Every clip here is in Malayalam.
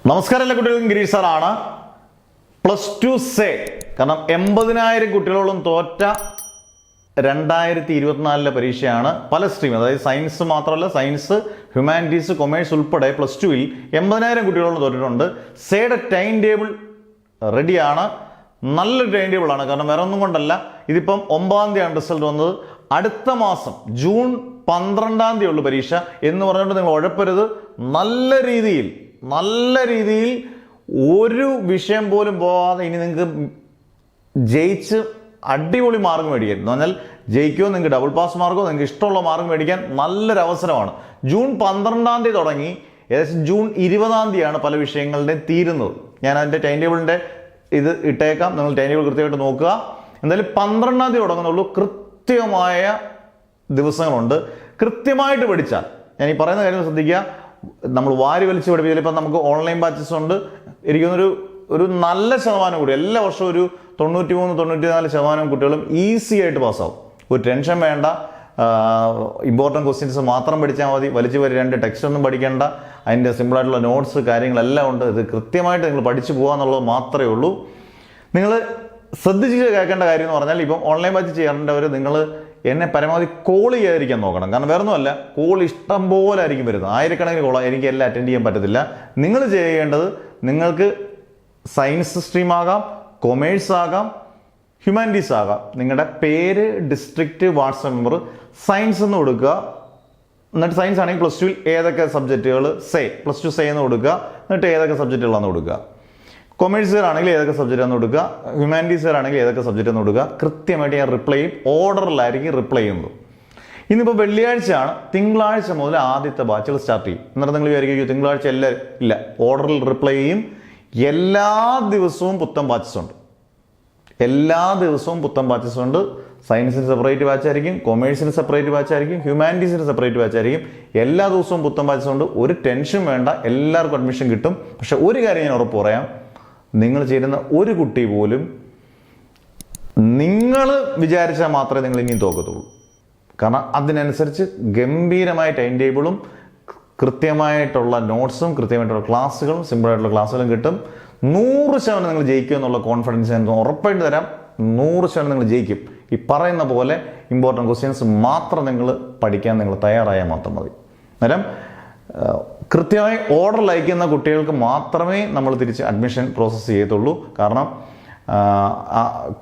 നമസ്കാരം എല്ലാ കുട്ടികൾക്കും ഗിരീഷ് സാറാണ്. +2 സേ കാരണം 80,000 കുട്ടികളോളം തോറ്റ 2024 പരീക്ഷയാണ്. പല സ്ട്രീം, അതായത് സയൻസ് മാത്രമല്ല, സയൻസ്, ഹ്യൂമാനിറ്റീസ്, കൊമേഴ്സ് ഉൾപ്പെടെ +2-ൽ 80,000 കുട്ടികളോളം തോറ്റിട്ടുണ്ട്. സേയുടെ ടൈം ടേബിൾ റെഡിയാണ്. നല്ലൊരു ടൈം ടേബിളാണ്. കാരണം വേറെ ഒന്നും കൊണ്ടല്ല, ഇതിപ്പം 9-ാം തീയതിയാണ് റിസൾട്ട് വന്നത്. അടുത്ത മാസം ജൂൺ 12-ാം തീയതി ഉള്ളു പരീക്ഷ എന്ന് പറഞ്ഞുകൊണ്ട് നിങ്ങൾ ഉഴപ്പരുത്. നല്ല രീതിയിൽ ഒരു വിഷയം പോലും പോകാതെ ഇനി നിങ്ങൾക്ക് ജയിച്ച് അടിപൊളി മാർക്ക് മേടിക്കാൻ എന്ന് പറഞ്ഞാൽ ജയിക്കുമോ, നിങ്ങൾക്ക് ഡബിൾ പാസ് മാർക്കോ, നിങ്ങൾക്ക് ഇഷ്ടമുള്ള മാർക്ക് മേടിക്കാൻ നല്ലൊരു അവസരമാണ്. ജൂൺ 12-ാം തീയതി തുടങ്ങി ഏകദേശം ജൂൺ 20-ാം തീയതിയാണ് പല വിഷയങ്ങളുടെയും തീരുന്നത്. ഞാൻ അതിൻ്റെ ടൈം ടേബിളിൻ്റെ ഇത് ഇട്ടേക്കാം, നിങ്ങൾ ടൈം ടേബിൾ കൃത്യമായിട്ട് നോക്കുക. എന്തായാലും 12-ാം തീയതി തുടങ്ങുന്നുള്ളൂ. കൃത്യമായ ദിവസങ്ങളുണ്ട്. കൃത്യമായിട്ട് പഠിച്ചാൽ, ഞാൻ ഈ പറയുന്ന കാര്യം ശ്രദ്ധിക്കുക, നമ്മൾ വാരി വലിച്ച് പഠിപ്പിച്ചാൽ ഇപ്പം നമുക്ക് ഓൺലൈൻ ബാച്ചസ് ഉണ്ട്. ഒരു നല്ല ശതമാനം കൂടി എല്ലാ വർഷവും ഒരു 93-94% കുട്ടികളും ഈസി ആയിട്ട് പാസ്സാവും. ഒരു ടെൻഷൻ വേണ്ട. ഇമ്പോർട്ടൻറ്റ് ക്വസ്റ്റ്യൻസ് മാത്രം പഠിച്ചാൽ മതി. വലിച്ചു വരി 2 ടെക്സ്റ്റ് ഒന്നും പഠിക്കേണ്ട. അതിൻ്റെ സിമ്പിളായിട്ടുള്ള നോട്ട്സ് കാര്യങ്ങളെല്ലാം ഉണ്ട്. ഇത് കൃത്യമായിട്ട് നിങ്ങൾ പഠിച്ചു പോകുക എന്നുള്ളത് മാത്രമേ ഉള്ളൂ. നിങ്ങൾ ശ്രദ്ധിച്ച് കേൾക്കേണ്ട കാര്യം എന്ന് പറഞ്ഞാൽ, ഇപ്പം ഓൺലൈൻ ബാച്ച് ചെയ്യേണ്ടവർ നിങ്ങൾ എന്നെ പരമാവധി കോൾ ചെയ്യാതിരിക്കാൻ നോക്കണം. കാരണം വേറെ ഒന്നുമല്ല, കോൾ ഇഷ്ടം പോലെ ആയിരിക്കും വരുന്നത്. ആയിരക്കണക്കിന് കോൾ, എനിക്ക് എല്ലാം അറ്റൻഡ് ചെയ്യാൻ പറ്റത്തില്ല. നിങ്ങൾ ചെയ്യേണ്ടത്, നിങ്ങൾക്ക് സയൻസ് സ്ട്രീം ആകാം, കൊമേഴ്സ് ആകാം, ഹ്യൂമാനിറ്റീസ് ആകാം, നിങ്ങളുടെ പേര്, ഡിസ്ട്രിക്റ്റ്, വാട്സാപ്പ് നമ്പർ, സയൻസ് എന്ന് കൊടുക്കുക. എന്നിട്ട് സയൻസ് ആണെങ്കിൽ +2-ൽ ഏതൊക്കെ സബ്ജക്റ്റുകൾ +2 സേ എന്ന് കൊടുക്കുക. എന്നിട്ട് ഏതൊക്കെ സബ്ജക്റ്റുകളാണെന്ന് കൊടുക്കുക. കൊമേഴ്സ് ആണെങ്കിൽ ഏതൊക്കെ സബ്ജക്റ്റ് എന്ന് കൊടുക്കുക. ഹ്യൂമാനിറ്റീസ് ആണെങ്കിൽ ഏതൊക്കെ സബ്ജക്റ്റ് എന്ന് കൊടുക്കുക. കൃത്യമായിട്ട് ഞാൻ റിപ്ലൈ ചെയ്യും. ഓർഡറിലായിരിക്കും റിപ്ലൈ ചെയ്യുന്നത്. ഇന്നിപ്പോൾ വെള്ളിയാഴ്ചയാണ്. തിങ്കളാഴ്ച മുതൽ ആദ്യത്തെ ബാച്ചുകൾ സ്റ്റാർട്ട് ചെയ്യും. എന്നിട്ട് നിങ്ങൾ വിചാരിക്കും തിങ്കളാഴ്ച എല്ലാം ഇല്ല, ഓർഡറിൽ റിപ്ലൈ ചെയ്യും. എല്ലാ ദിവസവും പുത്തൻ ബാച്ചസ് ഉണ്ട്. സയൻസിന് സെപ്പറേറ്റ് ബാച്ചായിരിക്കും, കൊമേഴ്സിന് സെപ്പറേറ്റ് ബാച്ചായിരിക്കും, ഹ്യൂമാനിറ്റീസിന് സെപ്പറേറ്റ് ബാച്ചായിരിക്കും. എല്ലാ ദിവസവും പുത്തൻ ബാച്ചസ് ഉണ്ട്. ഒരു ടെൻഷൻ വേണ്ട, എല്ലാവർക്കും അഡ്മിഷൻ കിട്ടും. പക്ഷെ ഒരു കാര്യം ഞാൻ ഉറപ്പ് പറയാം, നിങ്ങൾ ചേരുന്ന ഒരു കുട്ടി പോലും നിങ്ങൾ വിചാരിച്ചാൽ മാത്രമേ നിങ്ങൾ ഇനിയും തോക്കത്തുള്ളൂ. കാരണം അതിനനുസരിച്ച് ഗംഭീരമായ ടൈം ടേബിളും കൃത്യമായിട്ടുള്ള നോട്ട്സും കൃത്യമായിട്ടുള്ള ക്ലാസ്സുകളും സിമ്പിളായിട്ടുള്ള ക്ലാസ്സുകളും കിട്ടും. 100% നിങ്ങൾ ജയിക്കും എന്നുള്ള കോൺഫിഡൻസ് ഞാൻ ഉറപ്പായിട്ട് തരാം. 100% നിങ്ങൾ ജയിക്കും. ഈ പറയുന്ന പോലെ ഇമ്പോർട്ടൻറ്റ് ക്വസ്റ്റ്യൻസ് മാത്രം നിങ്ങൾ പഠിക്കാൻ നിങ്ങൾ തയ്യാറായാൽ മാത്രം മതി. അന്നേരം കൃത്യമായി ഓർഡറിൽ അയക്കുന്ന കുട്ടികൾക്ക് മാത്രമേ നമ്മൾ തിരിച്ച് അഡ്മിഷൻ പ്രോസസ്സ് ചെയ്യത്തുള്ളൂ. കാരണം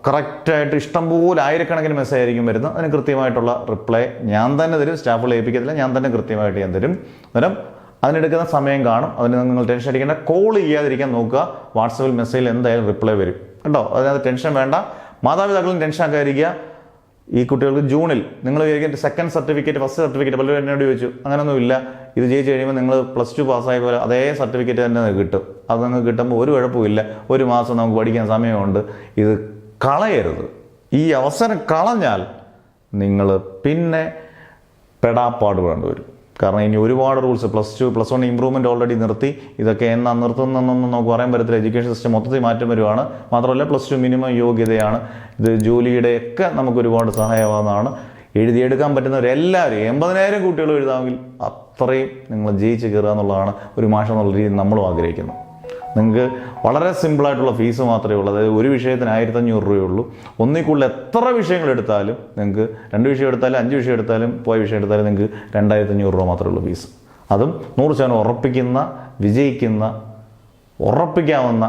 കറക്റ്റായിട്ട് ഇഷ്ടംപോലെ ആയിരക്കണക്കിന് മെസ്സേജ് ആയിരിക്കും വരുന്നത്. അതിന് കൃത്യമായിട്ടുള്ള റിപ്ലൈ ഞാൻ തന്നെ തരും. സ്റ്റാഫുകൾ ഏൽപ്പിക്കത്തില്ല, ഞാൻ തന്നെ കൃത്യമായിട്ട് ഞാൻ തരും. അന്നേരം അതിനെടുക്കുന്ന സമയം കാണും. അതിന് നിങ്ങൾ ടെൻഷൻ അടിക്കേണ്ട. കോൾ ചെയ്യാതിരിക്കാൻ നോക്കുക. വാട്സപ്പിൽ മെസ്സേജിൽ എന്തായാലും റിപ്ലൈ വരും കേട്ടോ. അതിനകത്ത് ടെൻഷൻ വേണ്ട. മാതാപിതാക്കളും ടെൻഷൻ ആക്കാതിരിക്കുക. ഈ കുട്ടികൾക്ക് ജൂണിൽ നിങ്ങൾ വിചാരിക്കും സെക്കൻഡ് സർട്ടിഫിക്കറ്റ്, ഫസ്റ്റ് സർട്ടിഫിക്കറ്റ് പലരും എന്നോട് ചോദിച്ചു. അങ്ങനെയൊന്നും ഇല്ല. ഇത് ജയിച്ച് കഴിയുമ്പോൾ നിങ്ങൾ +2 പാസ്സായ പോലെ അതേ സർട്ടിഫിക്കറ്റ് തന്നെ കിട്ടും. അത് നിങ്ങൾക്ക് കിട്ടുമ്പോൾ ഒരു കുഴപ്പമില്ല. 1 മാസം നമുക്ക് പഠിക്കാൻ സമയമുണ്ട്. ഇത് കളയരുത്. ഈ അവസരം കളഞ്ഞാൽ നിങ്ങൾ പിന്നെ പെടാപ്പാട് വേണ്ടി വരും. കാരണം ഇനി ഒരുപാട് റൂൾസ്, +2, +1 ഇമ്പ്രൂവ്മെൻറ്റ് ഓൾറെഡി നിർത്തി. ഇതൊക്കെ എന്നാ നിർത്തുന്നതെന്നൊന്നും നമുക്ക് പറയാൻ പറ്റത്തില്ല. എഡ്യൂക്കേഷൻ സിസ്റ്റം മൊത്തത്തിൽ മാറ്റം വരുവാണ്. മാത്രമല്ല +2 മിനിമം യോഗ്യതയാണ്. ഇത് ജോലിയുടെയൊക്കെ നമുക്ക് ഒരുപാട് സഹായമാകുന്നതാണ്. എഴുതിയെടുക്കാൻ പറ്റുന്നവരെല്ലാവരും 80,000 കുട്ടികൾ എഴുതാമെങ്കിൽ അത്രയും നിങ്ങൾ ജയിച്ച് കയറുക എന്നുള്ളതാണ് ഒരു മാഷം എന്നുള്ള രീതിയിൽ നമ്മളും ആഗ്രഹിക്കുന്നത്. നിങ്ങൾക്ക് വളരെ സിമ്പിളായിട്ടുള്ള ഫീസ് മാത്രമേ ഉള്ളൂ. അതായത് ഒരു വിഷയത്തിന് 1,500 രൂപയുള്ളൂ. ഒന്നിൽ കൂടുതൽ എത്ര വിഷയങ്ങൾ എടുത്താലും നിങ്ങൾക്ക് 2 വിഷയം എടുത്താലും 5 വിഷയം എടുത്താലും പോയ വിഷയം എടുത്താലും നിങ്ങൾക്ക് 2,500 രൂപ മാത്രമേ ഉള്ളൂ ഫീസ്. അതും 100% ഉറപ്പിക്കുന്ന, വിജയിക്കുന്ന, ഉറപ്പിക്കാവുന്ന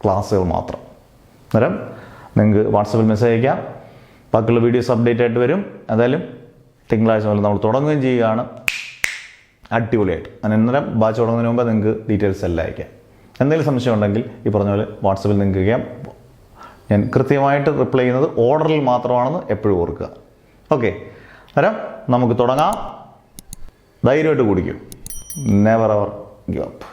ക്ലാസ്സുകൾ മാത്രം. അന്നേരം നിങ്ങൾക്ക് വാട്സപ്പിൽ മെസ്സേജ് അയക്കാം. ബാക്കിയുള്ള വീഡിയോസ് അപ്ഡേറ്റ് ആയിട്ട് വരും. എന്തായാലും തിങ്കളാഴ്ച മുതൽ നമ്മൾ തുടങ്ങുകയും ചെയ്യുകയാണ് അടിപൊളിയായിട്ട്. അന്നേരം ബാച്ച് തുടങ്ങുന്നതിന് മുമ്പ് നിങ്ങൾക്ക് ഡീറ്റെയിൽസ് എല്ലാം അയക്കാം. എന്തെങ്കിലും സംശയം ഉണ്ടെങ്കിൽ ഈ പറഞ്ഞ പോലെ വാട്സപ്പിൽ നിങ്ങൾക്ക് ചെയ്യാം. ഞാൻ കൃത്യമായിട്ട് റിപ്ലൈ ചെയ്യുന്നത് ഓർഡറിൽ മാത്രമാണെന്ന് എപ്പോഴും ഓർക്കുക. ഓക്കെ, അന്നേരം നമുക്ക് തുടങ്ങാം. ധൈര്യമായിട്ട് കുടിക്കും. Never ever give up.